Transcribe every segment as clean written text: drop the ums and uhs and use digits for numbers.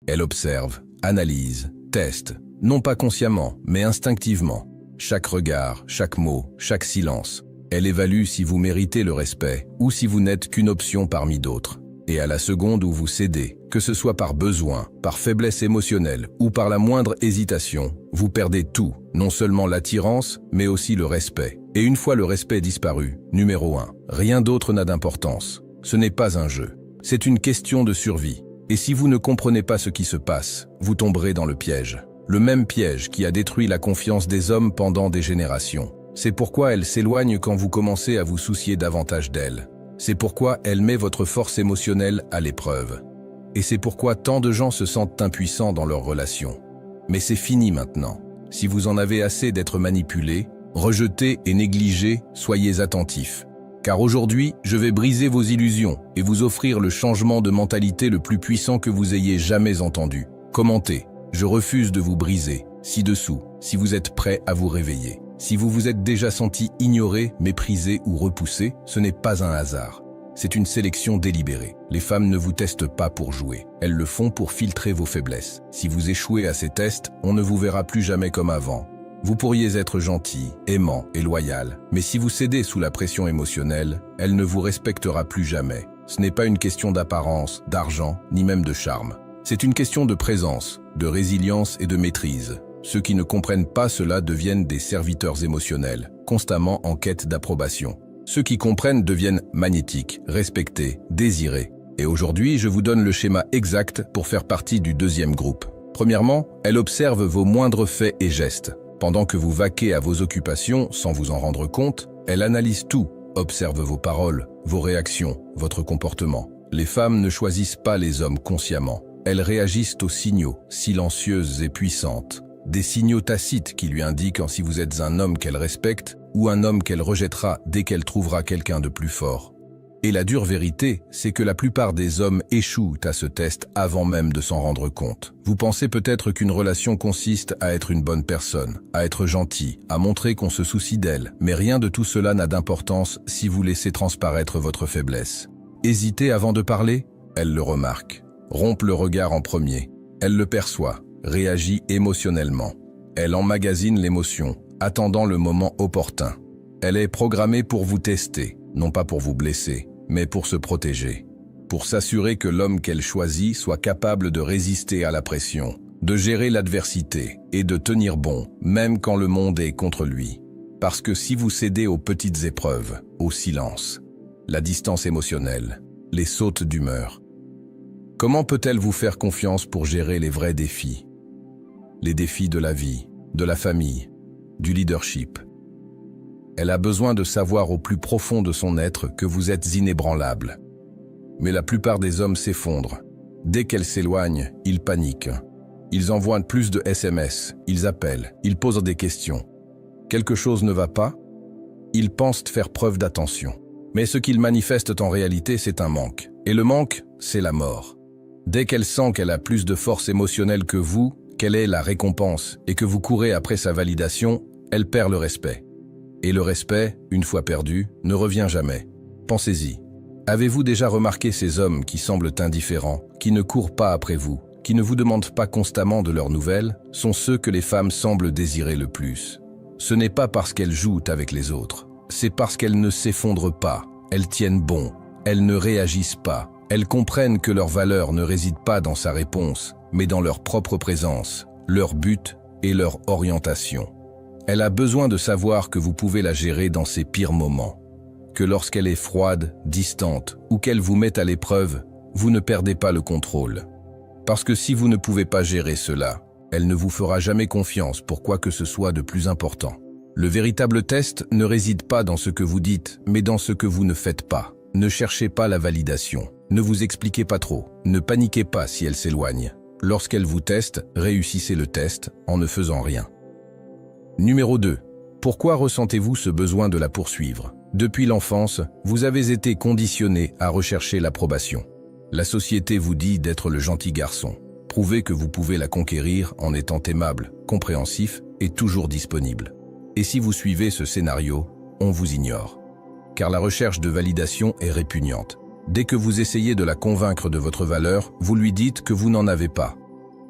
Elle observe, analyse, teste, non pas consciemment, mais instinctivement. Chaque regard, chaque mot, chaque silence. Elle évalue si vous méritez le respect ou si vous n'êtes qu'une option parmi d'autres. Et à la seconde où vous cédez, que ce soit par besoin, par faiblesse émotionnelle ou par la moindre hésitation, vous perdez tout, non seulement l'attirance, mais aussi le respect. Et une fois le respect disparu, numéro 1, rien d'autre n'a d'importance. Ce n'est pas un jeu, c'est une question de survie. Et si vous ne comprenez pas ce qui se passe, vous tomberez dans le piège. Le même piège qui a détruit la confiance des hommes pendant des générations. C'est pourquoi elle s'éloigne quand vous commencez à vous soucier davantage d'elle. C'est pourquoi elle met votre force émotionnelle à l'épreuve. Et c'est pourquoi tant de gens se sentent impuissants dans leurs relations. Mais c'est fini maintenant. Si vous en avez assez d'être manipulé, rejeté et négligé, soyez attentifs. Car aujourd'hui, je vais briser vos illusions et vous offrir le changement de mentalité le plus puissant que vous ayez jamais entendu. Commentez. Je refuse de vous briser. Ci-dessous, si vous êtes prêt à vous réveiller. Si vous vous êtes déjà senti ignoré, méprisé ou repoussé, ce n'est pas un hasard. C'est une sélection délibérée. Les femmes ne vous testent pas pour jouer. Elles le font pour filtrer vos faiblesses. Si vous échouez à ces tests, on ne vous verra plus jamais comme avant. Vous pourriez être gentil, aimant et loyal, mais si vous cédez sous la pression émotionnelle, elle ne vous respectera plus jamais. Ce n'est pas une question d'apparence, d'argent, ni même de charme. C'est une question de présence, de résilience et de maîtrise. Ceux qui ne comprennent pas cela deviennent des serviteurs émotionnels, constamment en quête d'approbation. Ceux qui comprennent deviennent magnétiques, respectés, désirés. Et aujourd'hui, je vous donne le schéma exact pour faire partie du deuxième groupe. Premièrement, elle observe vos moindres faits et gestes. Pendant que vous vaquez à vos occupations sans vous en rendre compte, elle analyse tout, observe vos paroles, vos réactions, votre comportement. Les femmes ne choisissent pas les hommes consciemment. Elles réagissent aux signaux, silencieuses et puissantes. Des signaux tacites qui lui indiquent si vous êtes un homme qu'elle respecte ou un homme qu'elle rejettera dès qu'elle trouvera quelqu'un de plus fort. Et la dure vérité, c'est que la plupart des hommes échouent à ce test avant même de s'en rendre compte. Vous pensez peut-être qu'une relation consiste à être une bonne personne, à être gentil, à montrer qu'on se soucie d'elle, mais rien de tout cela n'a d'importance si vous laissez transparaître votre faiblesse. Hésitez avant de parler? Elle le remarque. Rompt le regard en premier. Elle le perçoit. Réagit émotionnellement. Elle emmagasine l'émotion, attendant le moment opportun. Elle est programmée pour vous tester, non pas pour vous blesser, mais pour se protéger. Pour s'assurer que l'homme qu'elle choisit soit capable de résister à la pression, de gérer l'adversité et de tenir bon, même quand le monde est contre lui. Parce que si vous cédez aux petites épreuves, au silence, la distance émotionnelle, les sautes d'humeur, comment peut-elle vous faire confiance pour gérer les vrais défis? Les défis de la vie, de la famille, du leadership. Elle a besoin de savoir au plus profond de son être que vous êtes inébranlable. Mais la plupart des hommes s'effondrent. Dès qu'elle s'éloigne, ils paniquent. Ils envoient plus de SMS, ils appellent, ils posent des questions. Quelque chose ne va pas? Ils pensent faire preuve d'attention. Mais ce qu'ils manifestent en réalité, c'est un manque. Et le manque, c'est la mort. Dès qu'elle sent qu'elle a plus de force émotionnelle que vous, qu'elle est la récompense et que vous courez après sa validation, elle perd le respect. Et le respect, une fois perdu, ne revient jamais. Pensez-y. Avez-vous déjà remarqué ces hommes qui semblent indifférents, qui ne courent pas après vous, qui ne vous demandent pas constamment de leurs nouvelles, sont ceux que les femmes semblent désirer le plus. Ce n'est pas parce qu'elles jouent avec les autres, c'est parce qu'elles ne s'effondrent pas, elles tiennent bon, elles ne réagissent pas, elles comprennent que leur valeur ne réside pas dans sa réponse, mais dans leur propre présence, leur but et leur orientation. Elle a besoin de savoir que vous pouvez la gérer dans ses pires moments, que lorsqu'elle est froide, distante ou qu'elle vous met à l'épreuve, vous ne perdez pas le contrôle. Parce que si vous ne pouvez pas gérer cela, elle ne vous fera jamais confiance pour quoi que ce soit de plus important. Le véritable test ne réside pas dans ce que vous dites, mais dans ce que vous ne faites pas. Ne cherchez pas la validation, ne vous expliquez pas trop, ne paniquez pas si elle s'éloigne. Lorsqu'elle vous teste, réussissez le test en ne faisant rien. Numéro 2. Pourquoi ressentez-vous ce besoin de la poursuivre? Depuis l'enfance, vous avez été conditionné à rechercher l'approbation. La société vous dit d'être le gentil garçon. Prouvez que vous pouvez la conquérir en étant aimable, compréhensif et toujours disponible. Et si vous suivez ce scénario, on vous ignore. Car la recherche de validation est répugnante. Dès que vous essayez de la convaincre de votre valeur, vous lui dites que vous n'en avez pas.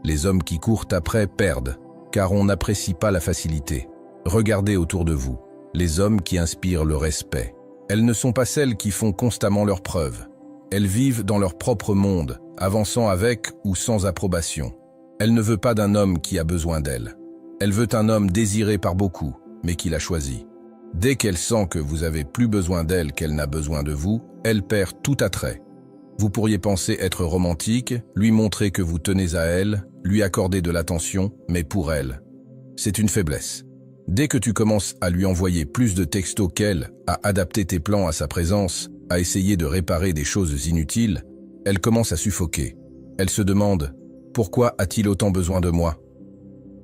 Les hommes qui courent après perdent, car on n'apprécie pas la facilité. Regardez autour de vous, les hommes qui inspirent le respect. Elles ne sont pas celles qui font constamment leurs preuves. Elles vivent dans leur propre monde, avançant avec ou sans approbation. Elle ne veut pas d'un homme qui a besoin d'elle. Elle veut un homme désiré par beaucoup, mais qui l'a choisi. Dès qu'elle sent que vous avez plus besoin d'elle qu'elle n'a besoin de vous, elle perd tout attrait. Vous pourriez penser être romantique, lui montrer que vous tenez à elle, lui accorder de l'attention, mais pour elle, c'est une faiblesse. Dès que tu commences à lui envoyer plus de textos qu'elle, à adapter tes plans à sa présence, à essayer de réparer des choses inutiles, elle commence à suffoquer. Elle se demande « Pourquoi a-t-il autant besoin de moi ?»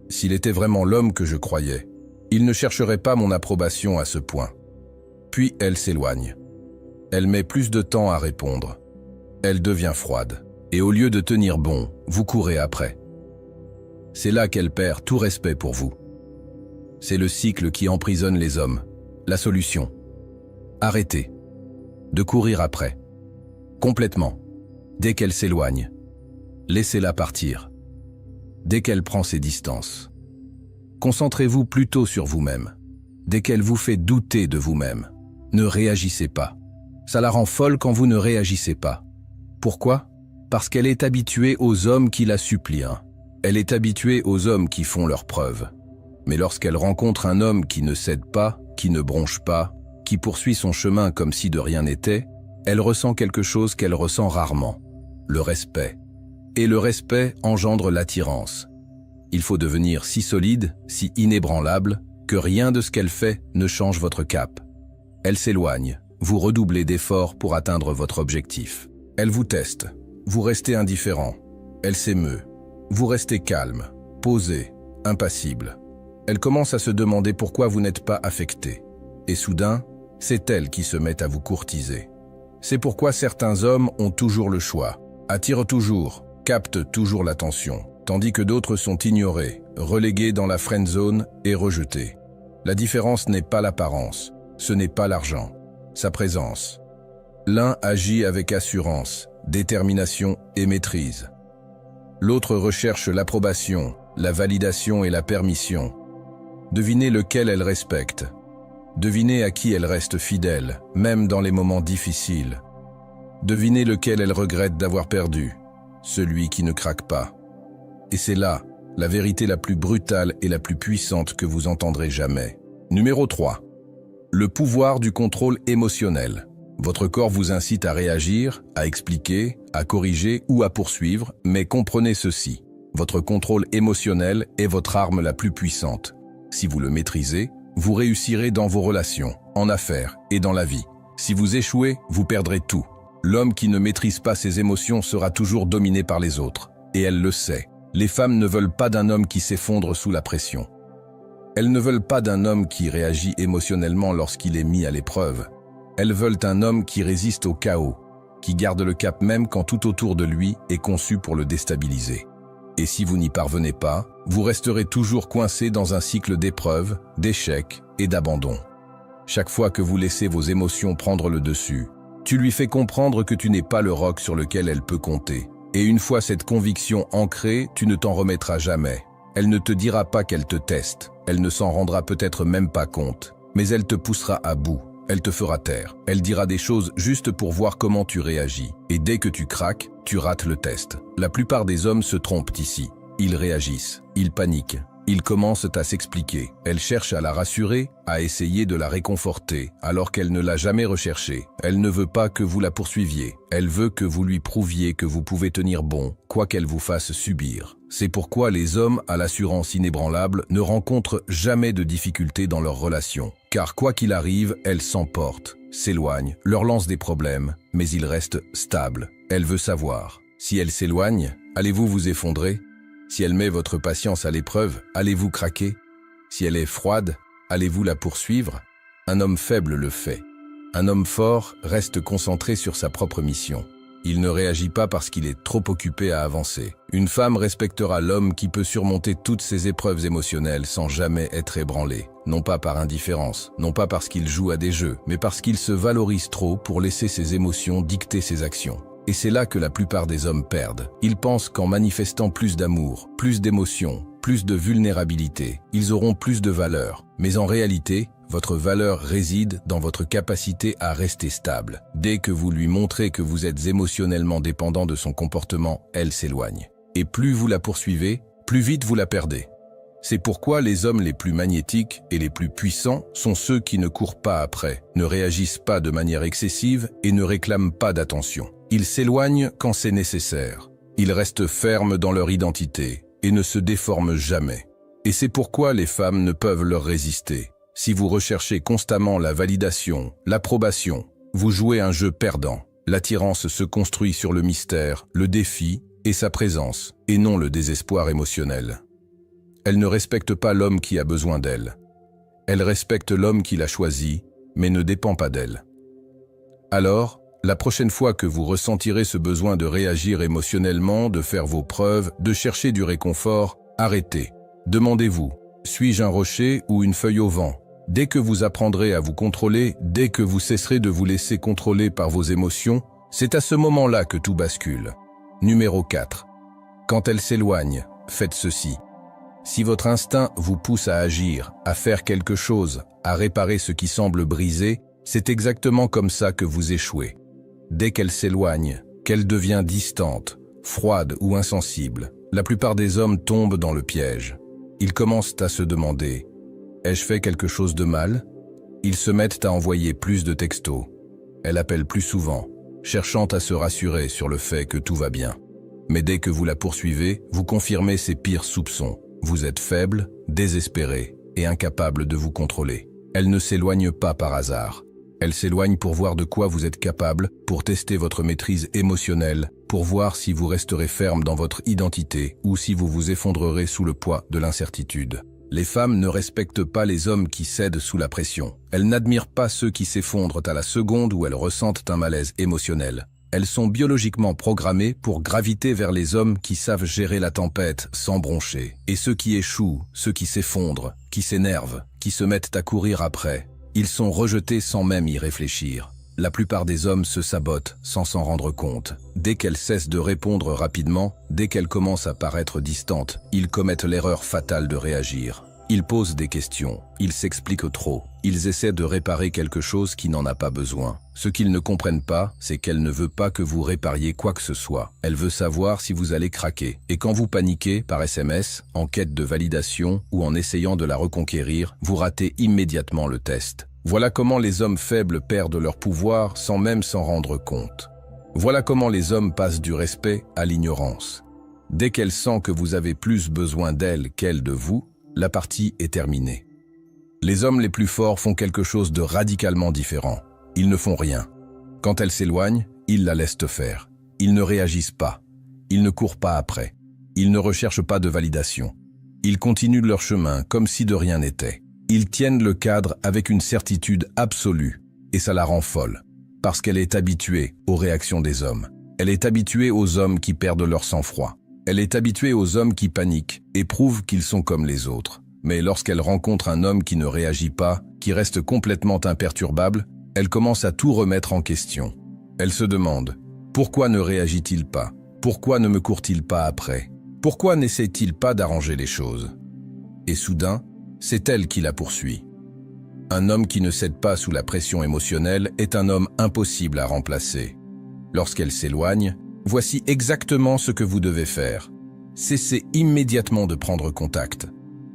S'il était vraiment l'homme que je croyais, il ne chercherait pas mon approbation à ce point. Puis elle s'éloigne. Elle met plus de temps à répondre. Elle devient froide. Et au lieu de tenir bon, vous courez après. C'est là qu'elle perd tout respect pour vous. C'est le cycle qui emprisonne les hommes. La solution. Arrêtez de courir après. Complètement. Dès qu'elle s'éloigne, laissez-la partir. Dès qu'elle prend ses distances, concentrez-vous plutôt sur vous-même. Dès qu'elle vous fait douter de vous-même, ne réagissez pas. Ça la rend folle quand vous ne réagissez pas. Pourquoi ? Parce qu'elle est habituée aux hommes qui la supplient. Elle est habituée aux hommes qui font leurs preuves. Mais lorsqu'elle rencontre un homme qui ne cède pas, qui ne bronche pas, qui poursuit son chemin comme si de rien n'était, elle ressent quelque chose qu'elle ressent rarement, le respect. Et le respect engendre l'attirance. Il faut devenir si solide, si inébranlable, que rien de ce qu'elle fait ne change votre cap. Elle s'éloigne, vous redoublez d'efforts pour atteindre votre objectif. Elle vous teste, vous restez indifférent. Elle s'émeut, vous restez calme, posé, impassible. Elle commence à se demander pourquoi vous n'êtes pas affecté. Et soudain, c'est elle qui se met à vous courtiser. C'est pourquoi certains hommes ont toujours le choix, attirent toujours, captent toujours l'attention, tandis que d'autres sont ignorés, relégués dans la friend zone et rejetés. La différence n'est pas l'apparence, ce n'est pas l'argent, sa présence. L'un agit avec assurance, détermination et maîtrise. L'autre recherche l'approbation, la validation et la permission. Devinez lequel elle respecte. Devinez à qui elle reste fidèle, même dans les moments difficiles. Devinez lequel elle regrette d'avoir perdu, celui qui ne craque pas. Et c'est là, la vérité la plus brutale et la plus puissante que vous entendrez jamais. Numéro 3. Le pouvoir du contrôle émotionnel. Votre corps vous incite à réagir, à expliquer, à corriger ou à poursuivre, mais comprenez ceci. Votre contrôle émotionnel est votre arme la plus puissante. Si vous le maîtrisez, vous réussirez dans vos relations, en affaires et dans la vie. Si vous échouez, vous perdrez tout. L'homme qui ne maîtrise pas ses émotions sera toujours dominé par les autres. Et elle le sait. Les femmes ne veulent pas d'un homme qui s'effondre sous la pression. Elles ne veulent pas d'un homme qui réagit émotionnellement lorsqu'il est mis à l'épreuve. Elles veulent un homme qui résiste au chaos, qui garde le cap même quand tout autour de lui est conçu pour le déstabiliser. Et si vous n'y parvenez pas, vous resterez toujours coincé dans un cycle d'épreuves, d'échecs et d'abandon. Chaque fois que vous laissez vos émotions prendre le dessus, tu lui fais comprendre que tu n'es pas le roc sur lequel elle peut compter. Et une fois cette conviction ancrée, tu ne t'en remettras jamais. Elle ne te dira pas qu'elle te teste, elle ne s'en rendra peut-être même pas compte, mais elle te poussera à bout. Elle te fera taire. Elle dira des choses juste pour voir comment tu réagis. Et dès que tu craques, tu rates le test. La plupart des hommes se trompent ici. Ils réagissent, ils paniquent, ils commencent à s'expliquer. Elle cherche à la rassurer, à essayer de la réconforter, alors qu'elle ne l'a jamais recherchée. Elle ne veut pas que vous la poursuiviez. Elle veut que vous lui prouviez que vous pouvez tenir bon, quoi qu'elle vous fasse subir. C'est pourquoi les hommes à l'assurance inébranlable ne rencontrent jamais de difficultés dans leurs relations. Car quoi qu'il arrive, elle s'emporte, s'éloigne, leur lance des problèmes, mais ils restent stables. Elle veut savoir. Si elle s'éloigne, allez-vous vous effondrer ? Si elle met votre patience à l'épreuve, allez-vous craquer ? Si elle est froide, allez-vous la poursuivre ? Un homme faible le fait. Un homme fort reste concentré sur sa propre mission. Il ne réagit pas parce qu'il est trop occupé à avancer. Une femme respectera l'homme qui peut surmonter toutes ses épreuves émotionnelles sans jamais être ébranlé. Non pas par indifférence, non pas parce qu'il joue à des jeux, mais parce qu'il se valorise trop pour laisser ses émotions dicter ses actions. Et c'est là que la plupart des hommes perdent. Ils pensent qu'en manifestant plus d'amour, plus d'émotion, plus de vulnérabilité, ils auront plus de valeur. Mais en réalité, votre valeur réside dans votre capacité à rester stable. Dès que vous lui montrez que vous êtes émotionnellement dépendant de son comportement, elle s'éloigne. Et plus vous la poursuivez, plus vite vous la perdez. C'est pourquoi les hommes les plus magnétiques et les plus puissants sont ceux qui ne courent pas après, ne réagissent pas de manière excessive et ne réclament pas d'attention. Ils s'éloignent quand c'est nécessaire. Ils restent fermes dans leur identité et ne se déforment jamais. Et c'est pourquoi les femmes ne peuvent leur résister. Si vous recherchez constamment la validation, l'approbation, vous jouez un jeu perdant. L'attirance se construit sur le mystère, le défi et sa présence, et non le désespoir émotionnel. Elle ne respecte pas l'homme qui a besoin d'elle. Elle respecte l'homme qui l'a choisi, mais ne dépend pas d'elle. Alors, la prochaine fois que vous ressentirez ce besoin de réagir émotionnellement, de faire vos preuves, de chercher du réconfort, arrêtez. Demandez-vous, suis-je un rocher ou une feuille au vent ? Dès que vous apprendrez à vous contrôler, dès que vous cesserez de vous laisser contrôler par vos émotions, c'est à ce moment-là que tout bascule. Numéro 4. Quand elle s'éloigne, faites ceci. Si votre instinct vous pousse à agir, à faire quelque chose, à réparer ce qui semble brisé, c'est exactement comme ça que vous échouez. Dès qu'elle s'éloigne, qu'elle devient distante, froide ou insensible, la plupart des hommes tombent dans le piège. Ils commencent à se demander « Ai-je fait quelque chose de mal ?» Ils se mettent à envoyer plus de textos. Elle appelle plus souvent, cherchant à se rassurer sur le fait que tout va bien. Mais dès que vous la poursuivez, vous confirmez ses pires soupçons. Vous êtes faible, désespéré et incapable de vous contrôler. Elle ne s'éloigne pas par hasard. Elle s'éloigne pour voir de quoi vous êtes capable, pour tester votre maîtrise émotionnelle, pour voir si vous resterez ferme dans votre identité ou si vous vous effondrerez sous le poids de l'incertitude. Les femmes ne respectent pas les hommes qui cèdent sous la pression. Elles n'admirent pas ceux qui s'effondrent à la seconde où elles ressentent un malaise émotionnel. Elles sont biologiquement programmées pour graviter vers les hommes qui savent gérer la tempête sans broncher. Et ceux qui échouent, ceux qui s'effondrent, qui s'énervent, qui se mettent à courir après, ils sont rejetés sans même y réfléchir. La plupart des hommes se sabotent sans s'en rendre compte. Dès qu'elles cessent de répondre rapidement, dès qu'elles commencent à paraître distantes, ils commettent l'erreur fatale de réagir. Ils posent des questions, ils s'expliquent trop, ils essaient de réparer quelque chose qui n'en a pas besoin. Ce qu'ils ne comprennent pas, c'est qu'elle ne veut pas que vous répariez quoi que ce soit. Elle veut savoir si vous allez craquer. Et quand vous paniquez par SMS, en quête de validation ou en essayant de la reconquérir, vous ratez immédiatement le test. Voilà comment les hommes faibles perdent leur pouvoir sans même s'en rendre compte. Voilà comment les hommes passent du respect à l'ignorance. Dès qu'elle sent que vous avez plus besoin d'elle qu'elle de vous, la partie est terminée. Les hommes les plus forts font quelque chose de radicalement différent. Ils ne font rien. Quand elle s'éloigne, ils la laissent faire. Ils ne réagissent pas. Ils ne courent pas après. Ils ne recherchent pas de validation. Ils continuent leur chemin comme si de rien n'était. Ils tiennent le cadre avec une certitude absolue, et ça la rend folle, parce qu'elle est habituée aux réactions des hommes. Elle est habituée aux hommes qui perdent leur sang-froid. Elle est habituée aux hommes qui paniquent et prouvent qu'ils sont comme les autres. Mais lorsqu'elle rencontre un homme qui ne réagit pas, qui reste complètement imperturbable, elle commence à tout remettre en question. Elle se demande « Pourquoi ne réagit-il pas ? Pourquoi ne me court-il pas après ? Pourquoi n'essaie-t-il pas d'arranger les choses ?» Et soudain, c'est elle qui la poursuit. Un homme qui ne cède pas sous la pression émotionnelle est un homme impossible à remplacer. Lorsqu'elle s'éloigne, voici exactement ce que vous devez faire. Cessez immédiatement de prendre contact.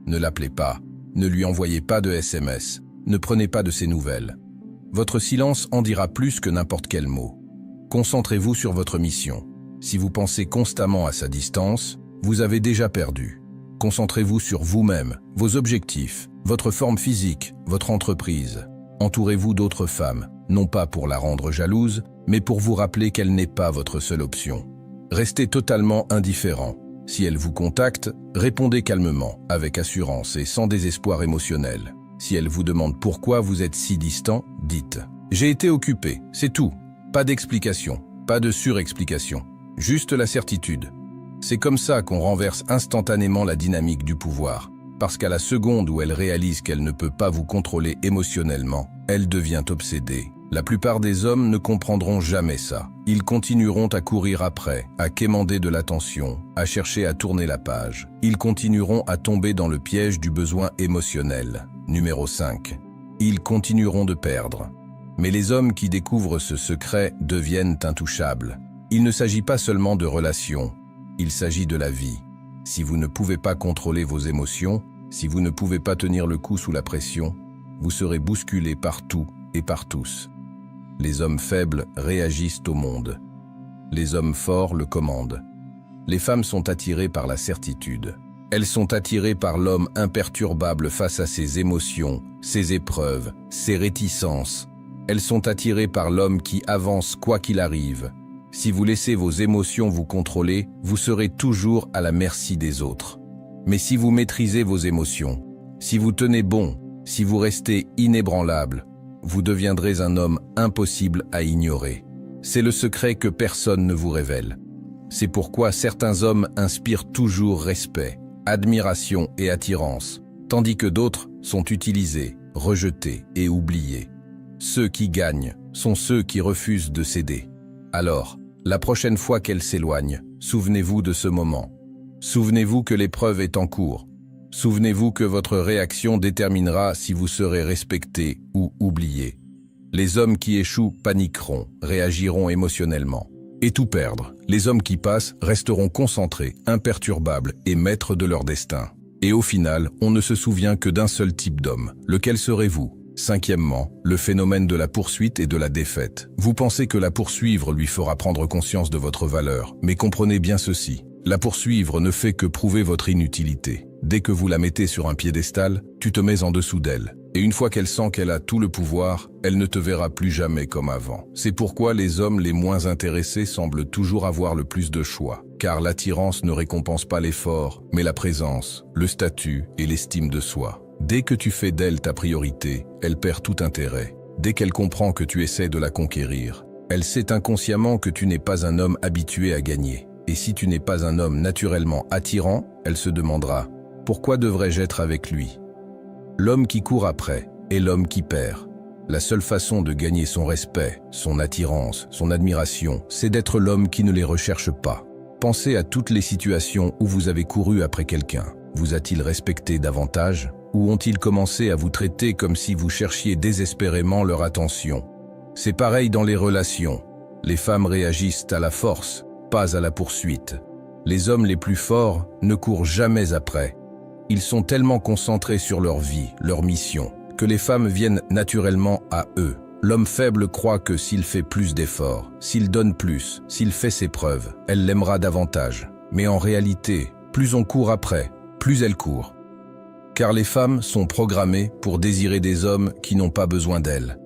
Ne l'appelez pas, ne lui envoyez pas de SMS, ne prenez pas de ses nouvelles. Votre silence en dira plus que n'importe quel mot. Concentrez-vous sur votre mission. Si vous pensez constamment à sa distance, vous avez déjà perdu. Concentrez-vous sur vous-même, vos objectifs, votre forme physique, votre entreprise. Entourez-vous d'autres femmes, non pas pour la rendre jalouse, mais pour vous rappeler qu'elle n'est pas votre seule option. Restez totalement indifférent. Si elle vous contacte, répondez calmement, avec assurance et sans désespoir émotionnel. Si elle vous demande pourquoi vous êtes si distant, dites « J'ai été occupé, c'est tout. Pas d'explication, pas de surexplication. Juste la certitude. » C'est comme ça qu'on renverse instantanément la dynamique du pouvoir. Parce qu'à la seconde où elle réalise qu'elle ne peut pas vous contrôler émotionnellement, elle devient obsédée. La plupart des hommes ne comprendront jamais ça. Ils continueront à courir après, à quémander de l'attention, à chercher à tourner la page. Ils continueront à tomber dans le piège du besoin émotionnel. Numéro 5. Ils continueront de perdre. Mais les hommes qui découvrent ce secret deviennent intouchables. Il ne s'agit pas seulement de relations, il s'agit de la vie. Si vous ne pouvez pas contrôler vos émotions, si vous ne pouvez pas tenir le coup sous la pression, vous serez bousculé par tout et par tous. Les hommes faibles réagissent au monde. Les hommes forts le commandent. Les femmes sont attirées par la certitude. Elles sont attirées par l'homme imperturbable face à ses émotions, ses épreuves, ses réticences. Elles sont attirées par l'homme qui avance quoi qu'il arrive. Si vous laissez vos émotions vous contrôler, vous serez toujours à la merci des autres. Mais si vous maîtrisez vos émotions, si vous tenez bon, si vous restez inébranlable, vous deviendrez un homme impossible à ignorer. C'est le secret que personne ne vous révèle. C'est pourquoi certains hommes inspirent toujours respect, admiration et attirance, tandis que d'autres sont utilisés, rejetés et oubliés. Ceux qui gagnent sont ceux qui refusent de céder. Alors, la prochaine fois qu'elle s'éloigne, souvenez-vous de ce moment. Souvenez-vous que l'épreuve est en cours. Souvenez-vous que votre réaction déterminera si vous serez respecté ou oublié. Les hommes qui échouent paniqueront, réagiront émotionnellement. Et tout perdre. Les hommes qui passent resteront concentrés, imperturbables et maîtres de leur destin. Et au final, on ne se souvient que d'un seul type d'homme. Lequel serez-vous ? Cinquièmement, le phénomène de la poursuite et de la défaite. Vous pensez que la poursuivre lui fera prendre conscience de votre valeur, mais comprenez bien ceci. La poursuivre ne fait que prouver votre inutilité. Dès que vous la mettez sur un piédestal, tu te mets en dessous d'elle. Et une fois qu'elle sent qu'elle a tout le pouvoir, elle ne te verra plus jamais comme avant. C'est pourquoi les hommes les moins intéressés semblent toujours avoir le plus de choix. Car l'attirance ne récompense pas l'effort, mais la présence, le statut et l'estime de soi. Dès que tu fais d'elle ta priorité, elle perd tout intérêt. Dès qu'elle comprend que tu essaies de la conquérir, elle sait inconsciemment que tu n'es pas un homme habitué à gagner. Et si tu n'es pas un homme naturellement attirant, elle se demandera « Pourquoi devrais-je être avec lui ?» L'homme qui court après est l'homme qui perd. La seule façon de gagner son respect, son attirance, son admiration, c'est d'être l'homme qui ne les recherche pas. Pensez à toutes les situations où vous avez couru après quelqu'un. Vous a-t-il respecté davantage ? Ou ont-ils commencé à vous traiter comme si vous cherchiez désespérément leur attention ? C'est pareil dans les relations. Les femmes réagissent à la force, pas à la poursuite. Les hommes les plus forts ne courent jamais après. Ils sont tellement concentrés sur leur vie, leur mission, que les femmes viennent naturellement à eux. L'homme faible croit que s'il fait plus d'efforts, s'il donne plus, s'il fait ses preuves, elle l'aimera davantage. Mais en réalité, plus on court après, plus elle court. Car les femmes sont programmées pour désirer des hommes qui n'ont pas besoin d'elles.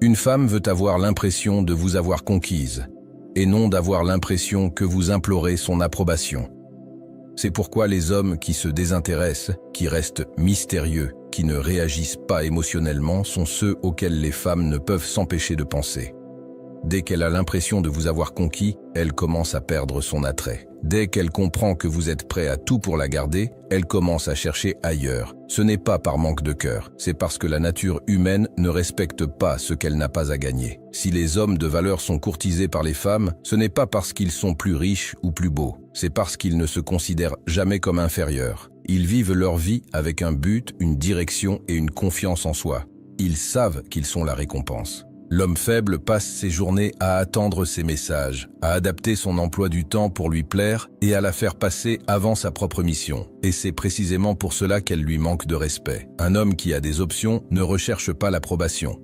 Une femme veut avoir l'impression de vous avoir conquise, et non d'avoir l'impression que vous implorez son approbation. C'est pourquoi les hommes qui se désintéressent, qui restent mystérieux, qui ne réagissent pas émotionnellement sont ceux auxquels les femmes ne peuvent s'empêcher de penser. Dès qu'elle a l'impression de vous avoir conquis, elle commence à perdre son attrait. Dès qu'elle comprend que vous êtes prêt à tout pour la garder, elle commence à chercher ailleurs. Ce n'est pas par manque de cœur, c'est parce que la nature humaine ne respecte pas ce qu'elle n'a pas à gagner. Si les hommes de valeur sont courtisés par les femmes, ce n'est pas parce qu'ils sont plus riches ou plus beaux, c'est parce qu'ils ne se considèrent jamais comme inférieurs. Ils vivent leur vie avec un but, une direction et une confiance en soi. Ils savent qu'ils sont la récompense. L'homme faible passe ses journées à attendre ses messages, à adapter son emploi du temps pour lui plaire et à la faire passer avant sa propre mission. Et c'est précisément pour cela qu'elle lui manque de respect. Un homme qui a des options ne recherche pas l'approbation.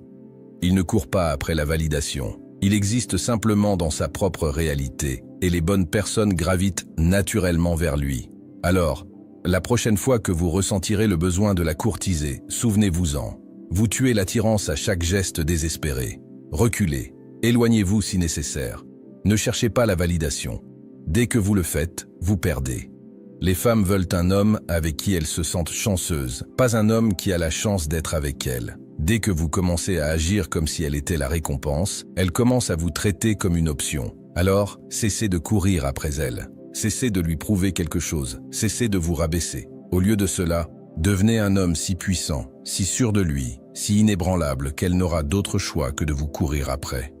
Il ne court pas après la validation. Il existe simplement dans sa propre réalité, et les bonnes personnes gravitent naturellement vers lui. Alors, la prochaine fois que vous ressentirez le besoin de la courtiser, souvenez-vous-en. Vous tuez l'attirance à chaque geste désespéré. Reculez, éloignez-vous si nécessaire. Ne cherchez pas la validation. Dès que vous le faites, vous perdez. Les femmes veulent un homme avec qui elles se sentent chanceuses, pas un homme qui a la chance d'être avec elles. Dès que vous commencez à agir comme si elle était la récompense, elle commence à vous traiter comme une option. Alors, cessez de courir après elle. Cessez de lui prouver quelque chose. Cessez de vous rabaisser. Au lieu de cela, Devenez un homme si puissant, si sûr de lui, si inébranlable qu'elle n'aura d'autre choix que de vous courir après.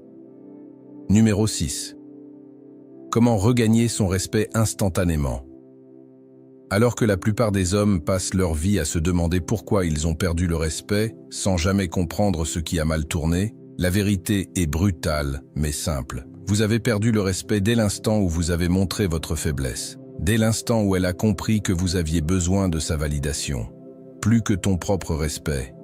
Numéro 6. Comment regagner son respect instantanément? Alors que la plupart des hommes passent leur vie à se demander pourquoi ils ont perdu le respect, sans jamais comprendre ce qui a mal tourné, la vérité est brutale, mais simple. Vous avez perdu le respect dès l'instant où vous avez montré votre faiblesse, dès l'instant où elle a compris que vous aviez besoin de sa validation, plus que ton propre respect.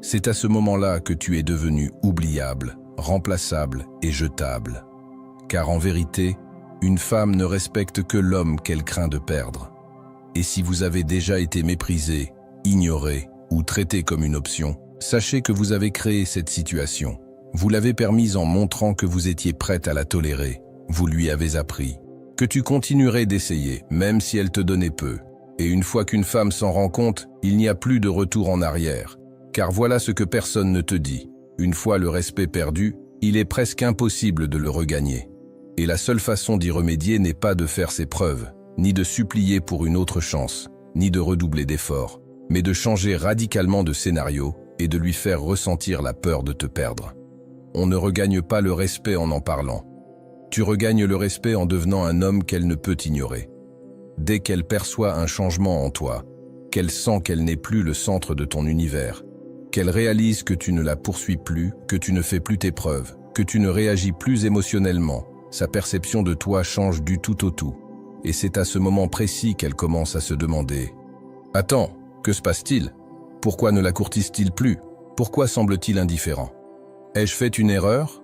C'est à ce moment-là que tu es devenu oubliable, remplaçable et jetable. Car en vérité, une femme ne respecte que l'homme qu'elle craint de perdre. Et si vous avez déjà été méprisé, ignoré ou traité comme une option, sachez que vous avez créé cette situation. Vous l'avez permise en montrant que vous étiez prête à la tolérer. Vous lui avez appris que tu continuerais d'essayer, même si elle te donnait peu. Et une fois qu'une femme s'en rend compte, il n'y a plus de retour en arrière. Car voilà ce que personne ne te dit. Une fois le respect perdu, il est presque impossible de le regagner. Et la seule façon d'y remédier n'est pas de faire ses preuves, ni de supplier pour une autre chance, ni de redoubler d'efforts, mais de changer radicalement de scénario et de lui faire ressentir la peur de te perdre. On ne regagne pas le respect en parlant. Tu regagnes le respect en devenant un homme qu'elle ne peut ignorer. Dès qu'elle perçoit un changement en toi, qu'elle sent qu'elle n'est plus le centre de ton univers, qu'elle réalise que tu ne la poursuis plus, que tu ne fais plus tes preuves, que tu ne réagis plus émotionnellement, sa perception de toi change du tout au tout. Et c'est à ce moment précis qu'elle commence à se demander « Attends, que se passe-t-il? Pourquoi ne la courtise-t-il plus? Pourquoi semble-t-il indifférent? Ai-je fait une erreur ?»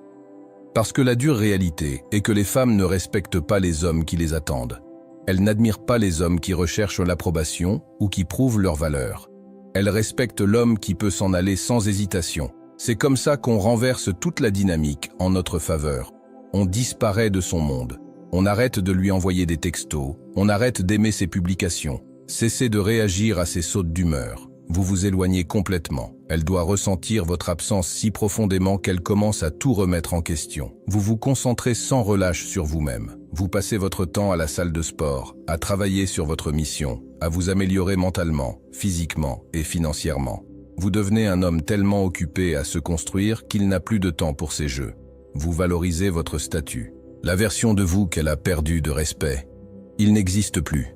Parce que la dure réalité est que les femmes ne respectent pas les hommes qui les attendent. Elles n'admirent pas les hommes qui recherchent l'approbation ou qui prouvent leur valeur. Elles respectent l'homme qui peut s'en aller sans hésitation. C'est comme ça qu'on renverse toute la dynamique en notre faveur. On disparaît de son monde. On arrête de lui envoyer des textos, on arrête d'aimer ses publications. Cessez de réagir à ses sautes d'humeur. Vous vous éloignez complètement. Elle doit ressentir votre absence si profondément qu'elle commence à tout remettre en question. Vous vous concentrez sans relâche sur vous-même. Vous passez votre temps à la salle de sport, à travailler sur votre mission, à vous améliorer mentalement, physiquement et financièrement. Vous devenez un homme tellement occupé à se construire qu'il n'a plus de temps pour ces jeux. Vous valorisez votre statut. La version de vous qu'elle a perdue de respect, il n'existe plus.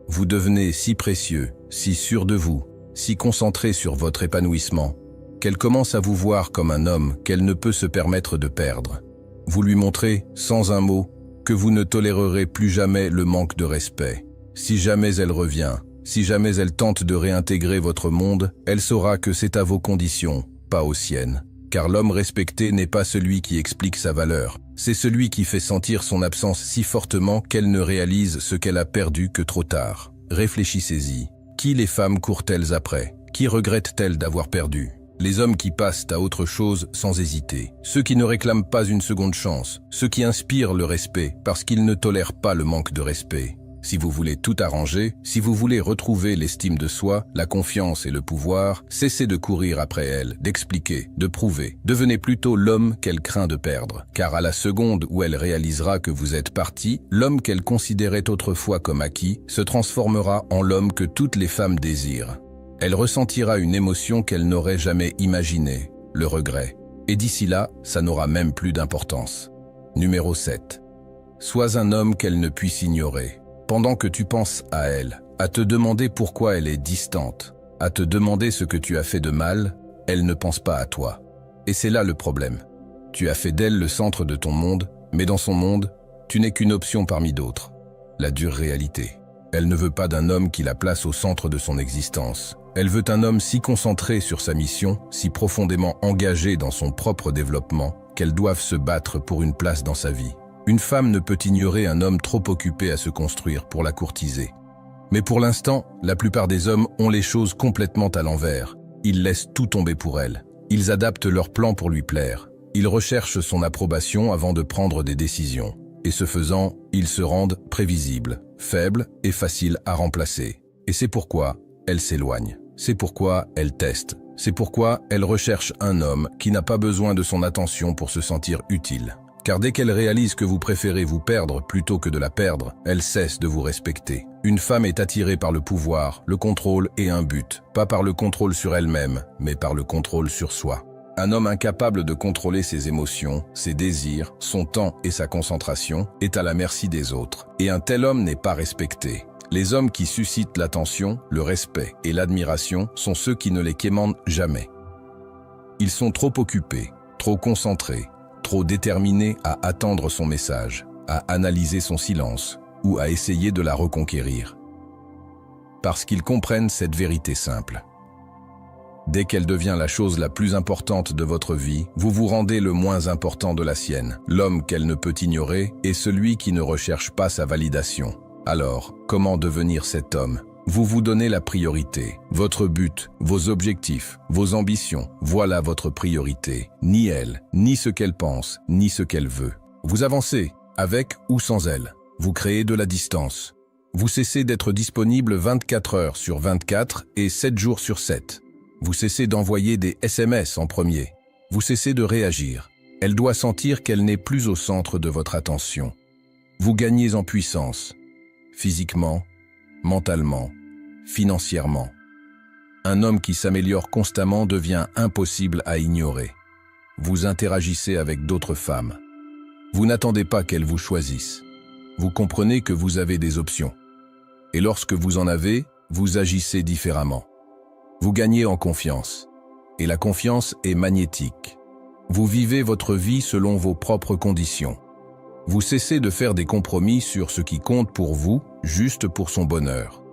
Vous devenez si précieux, si sûr de vous, si concentré sur votre épanouissement, qu'elle commence à vous voir comme un homme qu'elle ne peut se permettre de perdre. Vous lui montrez, sans un mot, que vous ne tolérerez plus jamais le manque de respect. Si jamais elle revient, si jamais elle tente de réintégrer votre monde, elle saura que c'est à vos conditions, pas aux siennes. Car l'homme respecté n'est pas celui qui explique sa valeur, c'est celui qui fait sentir son absence si fortement qu'elle ne réalise ce qu'elle a perdu que trop tard. Réfléchissez-y. Qui les femmes courent-elles après? Qui regrettent-elles d'avoir perdu? Les hommes qui passent à autre chose sans hésiter. Ceux qui ne réclament pas une seconde chance. Ceux qui inspirent le respect parce qu'ils ne tolèrent pas le manque de respect. Si vous voulez tout arranger, si vous voulez retrouver l'estime de soi, la confiance et le pouvoir, cessez de courir après elle, d'expliquer, de prouver. Devenez plutôt l'homme qu'elle craint de perdre. Car à la seconde où elle réalisera que vous êtes parti, l'homme qu'elle considérait autrefois comme acquis se transformera en l'homme que toutes les femmes désirent. Elle ressentira une émotion qu'elle n'aurait jamais imaginée, le regret. Et d'ici là, ça n'aura même plus d'importance. Numéro 7. Sois un homme qu'elle ne puisse ignorer. Pendant que tu penses à elle, à te demander pourquoi elle est distante, à te demander ce que tu as fait de mal, elle ne pense pas à toi. Et c'est là le problème. Tu as fait d'elle le centre de ton monde, mais dans son monde, tu n'es qu'une option parmi d'autres. La dure réalité. Elle ne veut pas d'un homme qui la place au centre de son existence. Elle veut un homme si concentré sur sa mission, si profondément engagé dans son propre développement, qu'elle doive se battre pour une place dans sa vie. Une femme ne peut ignorer un homme trop occupé à se construire pour la courtiser. Mais pour l'instant, la plupart des hommes ont les choses complètement à l'envers. Ils laissent tout tomber pour elle. Ils adaptent leur plan pour lui plaire. Ils recherchent son approbation avant de prendre des décisions. Et ce faisant, ils se rendent prévisibles, faibles et faciles à remplacer. Et c'est pourquoi elle s'éloigne. C'est pourquoi elle teste. C'est pourquoi elle recherche un homme qui n'a pas besoin de son attention pour se sentir utile. Car dès qu'elle réalise que vous préférez vous perdre plutôt que de la perdre, elle cesse de vous respecter. Une femme est attirée par le pouvoir, le contrôle et un but, pas par le contrôle sur elle-même, mais par le contrôle sur soi. Un homme incapable de contrôler ses émotions, ses désirs, son temps et sa concentration est à la merci des autres. Et un tel homme n'est pas respecté. Les hommes qui suscitent l'attention, le respect et l'admiration sont ceux qui ne les quémandent jamais. Ils sont trop occupés, trop concentrés, trop déterminés à attendre son message, à analyser son silence ou à essayer de la reconquérir. Parce qu'ils comprennent cette vérité simple. Dès qu'elle devient la chose la plus importante de votre vie, vous vous rendez le moins important de la sienne. L'homme qu'elle ne peut ignorer est celui qui ne recherche pas sa validation. Alors, comment devenir cet homme ? Vous vous donnez la priorité. Votre but, vos objectifs, vos ambitions, voilà votre priorité. Ni elle, ni ce qu'elle pense, ni ce qu'elle veut. Vous avancez, avec ou sans elle. Vous créez de la distance. Vous cessez d'être disponible 24 heures sur 24 et 7 jours sur 7. Vous cessez d'envoyer des SMS en premier. Vous cessez de réagir. Elle doit sentir qu'elle n'est plus au centre de votre attention. Vous gagnez en puissance, physiquement, mentalement, financièrement. Un homme qui s'améliore constamment devient impossible à ignorer. Vous interagissez avec d'autres femmes. Vous n'attendez pas qu'elles vous choisissent. Vous comprenez que vous avez des options. Et lorsque vous en avez, vous agissez différemment. Vous gagnez en confiance. Et la confiance est magnétique. Vous vivez votre vie selon vos propres conditions. Vous cessez de faire des compromis sur ce qui compte pour vous, juste pour son bonheur.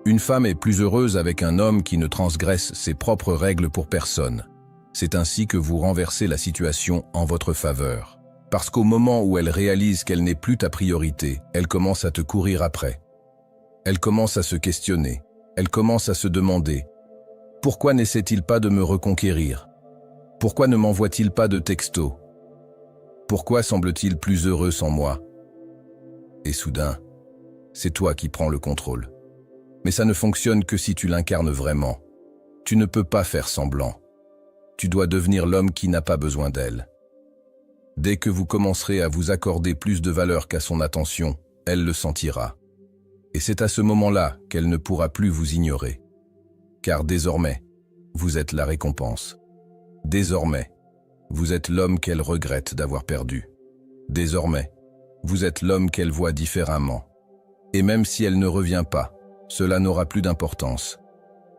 Une femme est plus heureuse avec un homme qui ne transgresse ses propres règles pour personne. C'est ainsi que vous renversez la situation en votre faveur. Parce qu'au moment où elle réalise qu'elle n'est plus ta priorité, elle commence à te courir après. Elle commence à se questionner. Elle commence à se demander « Pourquoi n'essaie-t-il pas de me reconquérir ? Pourquoi ne m'envoie-t-il pas de texto ? Pourquoi semble-t-il plus heureux sans moi ?» Et soudain, c'est toi qui prends le contrôle. Mais ça ne fonctionne que si tu l'incarnes vraiment. Tu ne peux pas faire semblant. Tu dois devenir l'homme qui n'a pas besoin d'elle. Dès que vous commencerez à vous accorder plus de valeur qu'à son attention, elle le sentira. Et c'est à ce moment-là qu'elle ne pourra plus vous ignorer. Car désormais, vous êtes la récompense. Désormais, vous êtes l'homme qu'elle regrette d'avoir perdu. Désormais, vous êtes l'homme qu'elle voit différemment. Et même si elle ne revient pas, cela n'aura plus d'importance.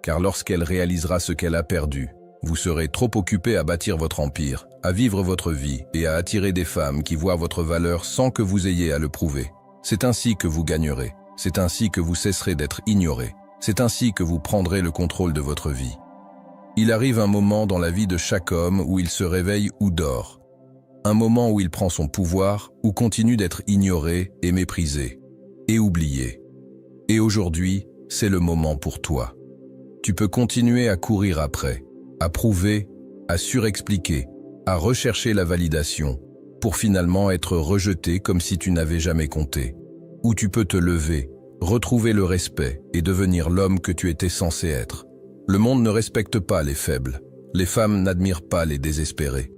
Car lorsqu'elle réalisera ce qu'elle a perdu, vous serez trop occupé à bâtir votre empire, à vivre votre vie et à attirer des femmes qui voient votre valeur sans que vous ayez à le prouver. C'est ainsi que vous gagnerez. C'est ainsi que vous cesserez d'être ignoré. C'est ainsi que vous prendrez le contrôle de votre vie. Il arrive un moment dans la vie de chaque homme où il se réveille ou dort. Un moment où il prend son pouvoir ou continue d'être ignoré et méprisé. Et oublié. Et aujourd'hui, c'est le moment pour toi. Tu peux continuer à courir après, à prouver, à surexpliquer, à rechercher la validation, pour finalement être rejeté comme si tu n'avais jamais compté. Ou tu peux te lever, retrouver le respect et devenir l'homme que tu étais censé être. Le monde ne respecte pas les faibles, les femmes n'admirent pas les désespérés.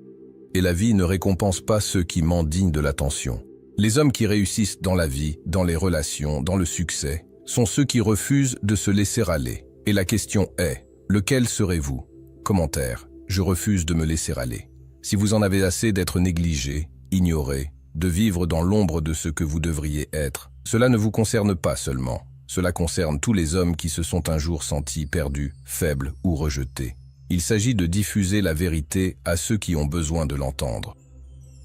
Et la vie ne récompense pas ceux qui mendignent de l'attention. Les hommes qui réussissent dans la vie, dans les relations, dans le succès, sont ceux qui refusent de se laisser aller. Et la question est, lequel serez-vous ? Commentaire, je refuse de me laisser aller. Si vous en avez assez d'être négligé, ignoré, de vivre dans l'ombre de ce que vous devriez être, cela ne vous concerne pas seulement. Cela concerne tous les hommes qui se sont un jour sentis perdus, faibles ou rejetés. Il s'agit de diffuser la vérité à ceux qui ont besoin de l'entendre.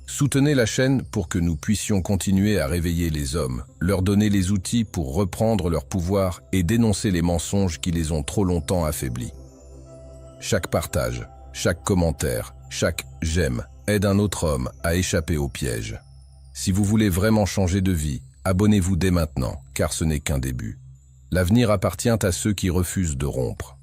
Soutenez la chaîne pour que nous puissions continuer à réveiller les hommes, leur donner les outils pour reprendre leur pouvoir et dénoncer les mensonges qui les ont trop longtemps affaiblis. Chaque partage, chaque commentaire, chaque « j'aime » aide un autre homme à échapper au piège. Si vous voulez vraiment changer de vie, abonnez-vous dès maintenant, car ce n'est qu'un début. L'avenir appartient à ceux qui refusent de rompre.